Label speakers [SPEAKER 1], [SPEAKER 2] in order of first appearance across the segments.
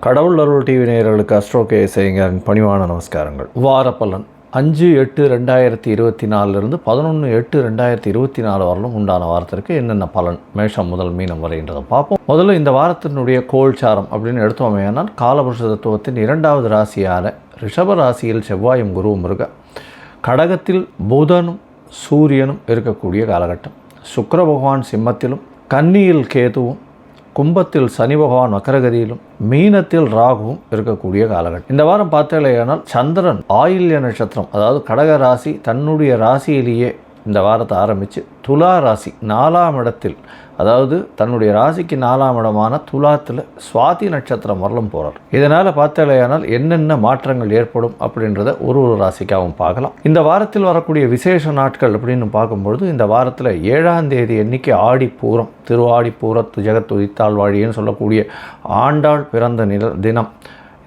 [SPEAKER 1] கடவுள் அருள் டிவி நேயர்களுக்கு அஸ்ட்ரோ கேஎஸ்ஐயரின் பணிவான நமஸ்காரங்கள். வார பலன் 5/8/2024 11/8/2024 வரலும் உண்டான வாரத்திற்கு என்னென்ன பலன் மேஷம் முதல் மீனம் வரைன்றதை பார்ப்போம். முதல்ல இந்த வாரத்தினுடைய கோல்சாரம் அப்படின்னு எடுத்தோமேனால் காலபுருஷ தத்துவத்தின் 2வது ராசியான ரிஷப ராசியில் செவ்வாயும் குருவும் இருக்க, கடகத்தில் புதனும் சூரியனும் இருக்கக்கூடிய காலகட்டம், சுக்கிர பகவான் சிம்மத்திலும், கன்னியில் கேதுவும், கும்பத்தில் சனி பகவான் வக்கரகதியிலும், மீனத்தில் ராகுவும் இருக்கக்கூடிய காலகட்டம். இந்த வாரம் பார்த்தேனால் சந்திரன் ஆயில்ய நட்சத்திரம், அதாவது கடக ராசி தன்னுடைய ராசியிலேயே இந்த வாரத்தை ஆரம்பித்து துலா ராசி 4ஆம் இடத்தில், அதாவது தன்னுடைய ராசிக்கு 4ஆம் இடமான துலாத்தில் சுவாதி நட்சத்திரம் வரலும் போகிறார். இதனால் பார்த்தேனால் என்னென்ன மாற்றங்கள் ஏற்படும் அப்படின்றத ஒரு ராசிக்காகவும் பார்க்கலாம். இந்த வாரத்தில் வரக்கூடிய விசேஷ நாட்கள் அப்படின்னு பார்க்கும்பொழுது, இந்த வாரத்தில் 7ஆம் தேதி அன்னைக்கு ஆடிப்பூரம், திருவாடிப்பூரத்து ஜெகத்துதித்தாள் வாழின்னு சொல்லக்கூடிய ஆண்டாள் பிறந்த தினம்.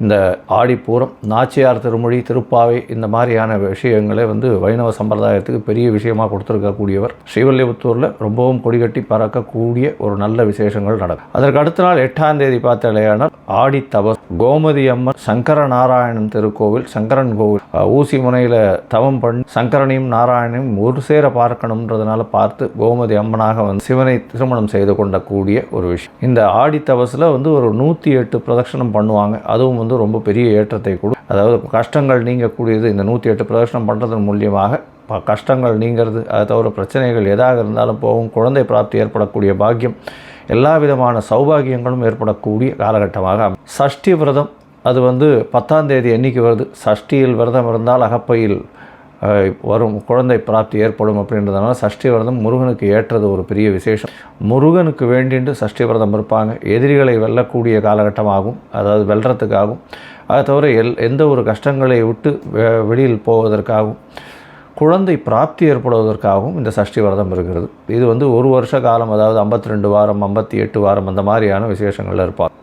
[SPEAKER 1] இந்த ஆடிப்பூரம், நாச்சியார் திருமொழி, திருப்பாவை, இந்த மாதிரியான விஷயங்களே வைணவ சம்பிரதாயத்துக்கு பெரிய விஷயமாக கொடுத்துருக்கக்கூடியவர். ஸ்ரீவல்லிபுத்தூரில் ரொம்பவும் கொடிகட்டி பறக்கக்கூடிய ஒரு நல்ல விசேஷங்கள் நடக்கும். அதற்கு அடுத்த நாள் 8ஆம் தேதி பார்த்தாலேயானால் ஆடித்தவஸ், கோமதி அம்மன் சங்கர நாராயணன் திருக்கோவில், சங்கரன் கோவில், ஊசி முனையில் தவம் பண்ணி சங்கரனையும் நாராயணையும் ஒரு சேர பார்க்கணுன்றதுனால பார்த்து கோமதி அம்மனாக சிவனை திருமணம் செய்து கொண்டக்கூடிய ஒரு விஷயம். இந்த ஆடித்தவஸில் ஒரு 108 பிரதட்சணம் பண்ணுவாங்க. அதுவும் ரொம்ப பெரிய ஏற்றத்தை கொடு, அதாவது கஷ்டங்கள் நீங்கக்கூடியது. இந்த 108 பிரதட்சணம் பண்ணுறதன் மூலியமாக கஷ்டங்கள் நீங்கிறது, அதை தவிர பிரச்சனைகள் எதாக இருந்தாலும் போகும், குழந்தை பிராப்தி ஏற்படக்கூடிய பாக்கியம், எல்லா விதமான சௌபாகியங்களும் ஏற்படக்கூடிய காலகட்டமாக. சஷ்டி விரதம் அது 10ஆம் தேதி அன்னைக்கு வருது. சஷ்டியில் விரதம் இருந்தால் அகப்பையில் வரும் குழந்தை பிராப்தி ஏற்படும் அப்படின்றதுனால சஷ்டி விரதம் முருகனுக்கு ஏற்றது ஒரு பெரிய விசேஷம். முருகனுக்கு வேண்டிட்டு சஷ்டி விரதம் இருப்பாங்க. எதிரிகளை வெல்லக்கூடிய காலகட்டமாகும், அதாவது வெல்றதுக்காகும், அதை தவிர எந்த ஒரு கஷ்டங்களை விட்டு வெளியில் போவதற்காகவும், குழந்தை பிராப்தி ஏற்படுவதற்காகவும் இந்த சஷ்டி விரதம் இருக்கிறது. இது ஒரு வருஷ காலம், அதாவது 52 வாரம் 58 வாரம் அந்த மாதிரியான விசேஷங்கள் இருப்பாங்க.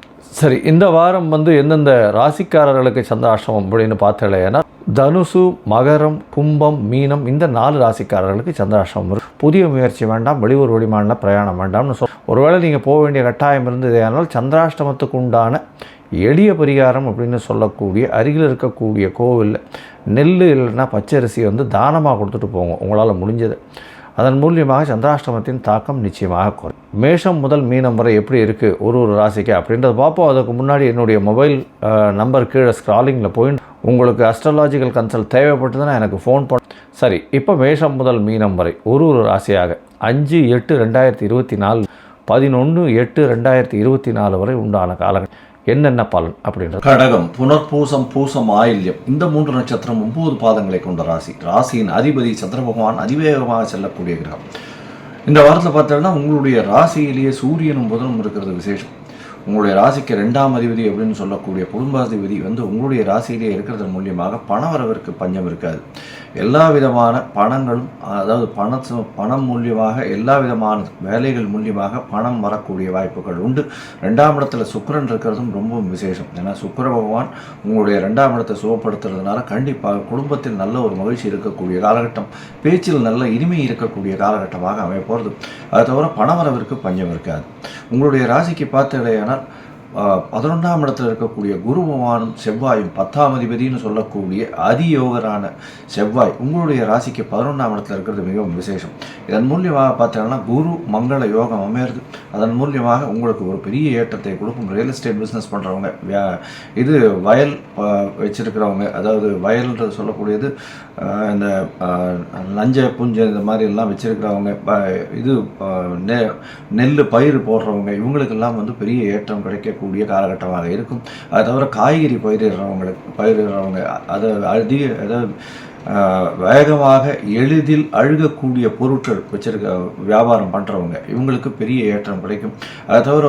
[SPEAKER 1] சரி, இந்த வாரம் எந்தெந்த ராசிக்காரர்களுக்கு சந்திராஷ்டமம் அப்படின்னு பார்த்தேன்னா, தனுசு, மகரம், கும்பம், மீனம், இந்த 4 ராசிக்காரர்களுக்கு சந்திராஷ்டமம் இருக்கும். புதிய முயற்சி வேண்டாம், வெளியூர் வெளிமாநில பிரயாணம் வேண்டாம்னு ஒருவேளை நீங்கள் போக வேண்டிய கட்டாயம் இருந்தது. ஆனால் சந்திராஷ்டமத்துக்கு உண்டான எளிய பரிகாரம் அப்படின்னு சொல்லக்கூடிய அருகில் இருக்கக்கூடிய கோவிலில் நெல் இல்லைன்னா பச்சரிசி தானமாக கொடுத்துட்டு போங்க உங்களால் முடிஞ்சது. அதன் மூலியமாக சந்திராஷ்டமத்தின் தாக்கம் நிச்சயமாக குறையும். மேஷம் முதல் மீனம் வரை எப்படி இருக்குது ஒரு ராசிக்கு அப்படின்றத பார்ப்போம். அதுக்கு முன்னாடி என்னுடைய மொபைல் நம்பர் கீழே ஸ்க்ராலிங்கில் போய் உங்களுக்கு அஸ்ட்ராலாஜிக்கல் கன்சல்ட் தேவைப்பட்டதுன்னா எனக்கு ஃபோன் பண்ண. சரி, இப்போ மேஷம் முதல் மீனம் வரை ஒரு ராசியாக 5/8/2024 11/8/2024 வரை உண்டான காலகட்டம் என்னென்ன பலன் அப்படின்றது. கடகம், புனர்பூசம், பூசம், ஆயில்யம், இந்த 3 நட்சத்திரம் 9 பாதங்களை கொண்ட ராசி. ராசியின் அதிபதி சந்திர பகவான் அதிவேகமாக செல்லக்கூடிய கிரகம். இந்த வாரத்தில் பார்த்தோம்னா உங்களுடைய ராசியிலேயே சூரியனும் புதனும் இருக்கிறது விசேஷம். உங்களுடைய ராசிக்கு 2ஆம் அதிபதி அப்படின்னு சொல்லக்கூடிய குடும்பாதிபதி உங்களுடைய ராசியிலேயே இருக்கிறதன் மூலியமாக பணவரவிற்கு பஞ்சம் இருக்காது. எல்லா விதமான பணங்களும், அதாவது பணம் மூலியமாக எல்லா விதமான வேலைகள் மூலியமாக பணம் வரக்கூடிய வாய்ப்புகள் உண்டு. 2ஆம் இடத்துல சுக்கிரன் இருக்கிறதும் ரொம்பவும் விசேஷம். ஏன்னா சுக்கிர பகவான் உங்களுடைய 2ஆம் இடத்தை சுகப்படுத்துறதுனால கண்டிப்பாக குடும்பத்தில் நல்ல ஒரு மகிழ்ச்சி இருக்கக்கூடிய காலகட்டம், பேச்சில் நல்ல இனிமை இருக்கக்கூடிய காலகட்டமாக அமைய போகிறது. அதை தவிர பணவரவிற்கு பஞ்சம் இருக்காது. உங்களுடைய ராசிக்கு பார்த்தேனால் 11ஆம் இடத்தில் இருக்கக்கூடிய குரு பகவானும் செவ்வாயும் 10ஆம் அதிபதினு சொல்லக்கூடிய அதியோகரான செவ்வாய் உங்களுடைய ராசிக்கு 11ஆம் இடத்தில் இருக்கிறது மிகவும் விசேஷம். இதன் மூலியமாக பார்த்தீங்கன்னா குரு மங்கள யோகம் அமையிறது. அதன் மூலியமாக உங்களுக்கு ஒரு பெரிய ஏற்றத்தை கொடுக்கும். ரியல் எஸ்டேட் பிஸ்னஸ் பண்ணுறவங்க, இது வயல் வச்சிருக்கிறவங்க, அதாவது வயல்ன்றது சொல்லக்கூடியது இந்த லஞ்ச புஞ்ச இந்த மாதிரி எல்லாம் வச்சிருக்கிறவங்க, இது நெல் பயிர் போடுறவங்க, இவங்களுக்கெல்லாம் பெரிய ஏற்றம் கிடைக்கக்கூடிய காலகட்டமாக இருக்கும். அதை தவிர காய்கறி பயிரிடுறவங்க அதாவது வேகமாக எளிதில் அழுகக்கூடிய பொருட்கள் வச்சிருக்க வியாபாரம் பண்ணுறவங்க, இவங்களுக்கு பெரிய ஏற்றம் கிடைக்கும். அதை தவிர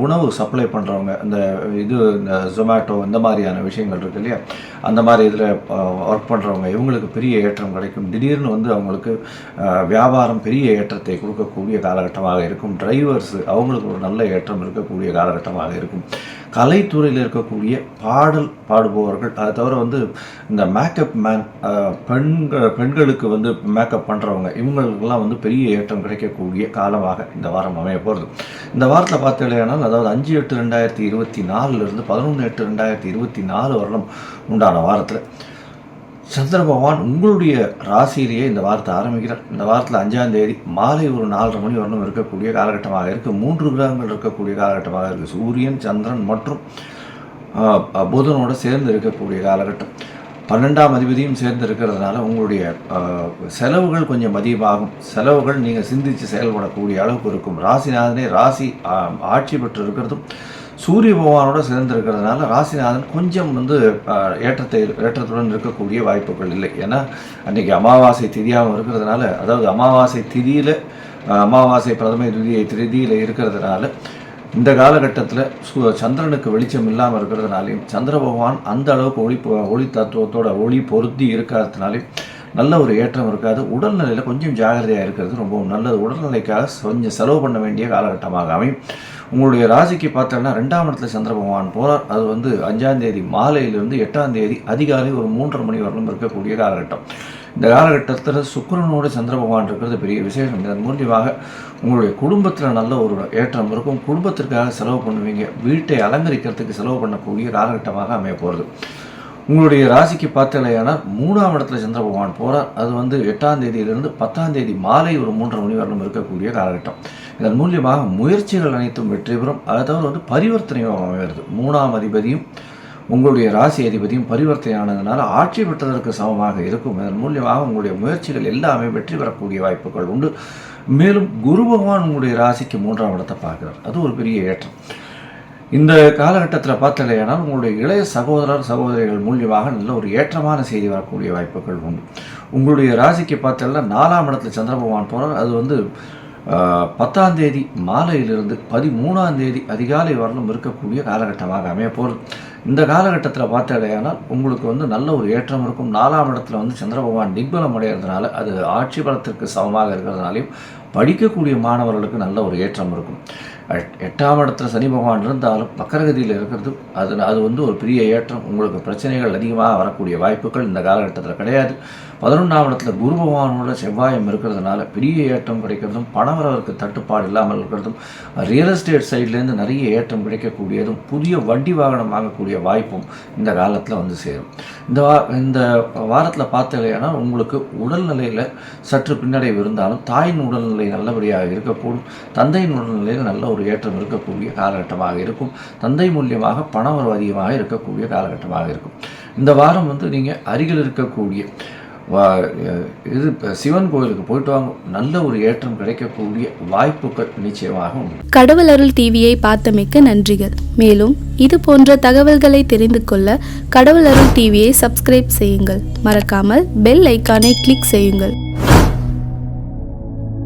[SPEAKER 1] உணவு சப்ளை பண்ணுறவங்க, இந்த ஜொமேட்டோ இந்த மாதிரியான விஷயங்கள் இருக்கு இல்லையா, அந்த மாதிரி இதில் ஒர்க் பண்ணுறவங்க, இவங்களுக்கு பெரிய ஏற்றம் கிடைக்கும். திடீர்னு அவங்களுக்கு வியாபாரம் பெரிய ஏற்றத்தை கொடுக்கக்கூடிய காலகட்டமாக இருக்கும். டிரைவர்ஸ் அவங்களுக்கு ஒரு நல்ல ஏற்றம் இருக்கக்கூடிய காலகட்டமாக இருக்கும். கலைத்துறையில் இருக்கக்கூடிய பாடல் பாடுபவர்கள், அதை தவிர இந்த மேக்கப் மேன் பெண்களுக்கு வந்து மேக்கப் பண்ணுறவங்க இவங்களுக்கெல்லாம் வந்து பெரிய ஏற்றம் கிடைக்கக்கூடிய காலமாக இந்த வாரம் அமைய போகிறது. இந்த வாரத்தில் பார்த்தீங்கன்னா, அதாவது 5/8/2024 11/8/2024 வரலும் உண்டான வாரத்தில் சந்திர பகவான் உங்களுடைய ராசியிலேயே இந்த வாரத்தை ஆரம்பிக்கிறார். இந்த வாரத்தில் 5ஆம் தேதி மாலை ஒரு 4:30 மணி வரலும் இருக்கக்கூடிய காலகட்டமாக இருக்குது. 3 கிரகங்கள் இருக்கக்கூடிய காலகட்டமாக இருக்குது. சூரியன், சந்திரன் மற்றும் புதனோடு சேர்ந்து இருக்கக்கூடிய காலகட்டம். 12ஆம் அதிபதியும் சேர்ந்து இருக்கிறதுனால உங்களுடைய செலவுகள் கொஞ்சம் அதிகமாகும். செலவுகள் நீங்கள் சிந்தித்து செயல்படக்கூடிய அளவுக்கு இருக்கும். ராசிநாதனே ராசி ஆட்சி பெற்று இருக்கிறதும் சூரிய பகவானோடு சேர்ந்து இருக்கிறதுனால ராசிநாதன் கொஞ்சம் வந்து ஏற்றத்துடன் இருக்கக்கூடிய வாய்ப்புகள் இல்லை. ஏன்னா அன்றைக்கி அமாவாசை திதியாகவும் இருக்கிறதுனால, அதாவது அமாவாசை திதியில் அமாவாசை பிரதமை திதியில் இருக்கிறதுனால இந்த காலகட்டத்தில் சந்திரனுக்கு வெளிச்சம் இல்லாமல் இருக்கிறதுனாலையும் சந்திர பகவான் அந்த அளவுக்கு ஒளி தத்துவத்தோட ஒளி பொருத்தி இருக்கிறதுனாலையும் நல்ல ஒரு ஏற்றம் இருக்காது. உடல்நிலையில் கொஞ்சம் ஜாகிரதையாக இருக்கிறது ரொம்பவும் நல்லது. உடல்நிலைக்காக கொஞ்சம் செலவு பண்ண வேண்டிய காலகட்டமாக அமையும். உங்களுடைய ராசிக்கு பார்த்தோன்னா 2ஆம் இடத்துல சந்திர பகவான் போகிறார். அது வந்து 5ஆம் தேதி மாலையிலிருந்து 8ஆம் தேதி அதிகாலை ஒரு 3:30 மணி வரலும் இருக்கக்கூடிய காலகட்டம். இந்த காலகட்டத்தில் சுக்கிரனோடு சந்திர பகவான் இருக்கிறது பெரிய விசேஷம். இதன் மூலியமாக உங்களுடைய குடும்பத்தில் நல்ல ஒரு ஏற்றம் இருக்கும். குடும்பத்திற்காக செலவு பண்ணுவீங்க. வீட்டை அலங்கரிக்கிறதுக்கு செலவு பண்ணக்கூடிய காலகட்டமாக அமைய போகிறது. உங்களுடைய ராசிக்கு பார்த்தலையானால் 3ஆம் இடத்துல சந்திர பகவான் போகிறார். அது வந்து 8ஆம் தேதியிலிருந்து 10ஆம் தேதி மாலை ஒரு 3:30 மணி வரலும் இருக்கக்கூடிய காலகட்டம். இதன் மூலியமாக முயற்சிகள் அனைத்தும் வெற்றி பெறும். அதாவது வந்து பரிவர்த்தனையும் அமைகிறது. 3ஆம் அதிபதியும் உங்களுடைய ராசி அதிபதியும் பரிவர்த்தனையானதுனால ஆட்சி பெற்றதற்கு சமமாக இருக்கும். இதன் மூலியமாக உங்களுடைய முயற்சிகள் எல்லாமே வெற்றி பெறக்கூடிய வாய்ப்புகள் உண்டு. மேலும் குரு பகவான் உங்களுடைய ராசிக்கு 3ஆம் இடத்தை பார்க்குறார். அது ஒரு பெரிய ஏற்றம். இந்த காலகட்டத்தில் பார்த்தலையானால் உங்களுடைய இளைய சகோதரிகள் மூலியமாக நல்ல ஒரு ஏற்றமான செய்தி வரக்கூடிய வாய்ப்புகள் உண்டு. உங்களுடைய ராசிக்கு பார்த்தல 4ஆம் இடத்துல சந்திர பகவான் போகிறார். அது வந்து 10ஆம் தேதி மாலையிலிருந்து 13ஆம் தேதி அதிகாலை வரலும் இருக்கக்கூடிய காலகட்டமாக அமைய போகிறது. இந்த காலகட்டத்தில் பார்த்தடையானால் உங்களுக்கு வந்து நல்ல ஒரு ஏற்றம் இருக்கும். 4ஆம் இடத்துல வந்து சந்திர பகவான் திக்பலம் அடைகிறதுனால அது ஆட்சி பலத்திற்கு சமமாக இருக்கிறதுனாலையும் படிக்கக்கூடிய மாணவர்களுக்கு நல்ல ஒரு ஏற்றம் இருக்கும். 8ஆம் இடத்துல சனி பகவான் இருந்தாலும் வக்கரகதியில் இருக்கிறது அது வந்து ஒரு பெரிய ஏற்றம். உங்களுக்கு பிரச்சனைகள் அதிகமாக வரக்கூடிய வாய்ப்புகள் இந்த காலகட்டத்தில் கிடையாது. 11ஆம் இடத்துல குரு பகவானோட செவ்வாயம் இருக்கிறதுனால பெரிய ஏற்றம் கிடைக்கிறதும், பணவரவருக்கு தட்டுப்பாடு இல்லாமல் இருக்கிறதும், ரியல் எஸ்டேட் சைட்லேருந்து நிறைய ஏற்றம் கிடைக்கக்கூடியதும், புதிய வண்டி வாகனம் வாங்கக்கூடிய வாய்ப்பும் இந்த காலத்தில் வந்து சேரும். இந்த வாரத்தில் பார்த்தலையானா உங்களுக்கு உடல்நிலையில் சற்று பின்னடைவு இருந்தாலும் தாயின் உடல்நிலை நல்லபடியாக இருக்கக்கூடும். தந்தையின் உடல்நிலையில் நல்ல ஒரு ஏற்றம் இருக்கக்கூடிய காலகட்டமாக இருக்கும். தந்தை மூலியமாக பணவரவு அதிகமாக இருக்கக்கூடிய காலகட்டமாக இருக்கும். இந்த வாரம் வந்து நீங்கள் அருகில் இருக்கக்கூடிய சிவன் கோயிலுக்கு போயிட்டு வாங்க. நல்ல ஒரு ஏற்றம் கிடைக்கக்கூடிய வாய்ப்புகள் நிச்சயமாக உண்டு.
[SPEAKER 2] கடவுள் அருள் டிவியை பார்த்தமைக்கு நன்றிகள். மேலும் இது போன்ற தகவல்களை தெரிந்து கொள்ள கடவுள் அருள் டிவியை சப்ஸ்கிரைப் செய்யுங்கள். மறக்காமல் பெல் ஐக்கானை கிளிக் செய்யுங்கள்.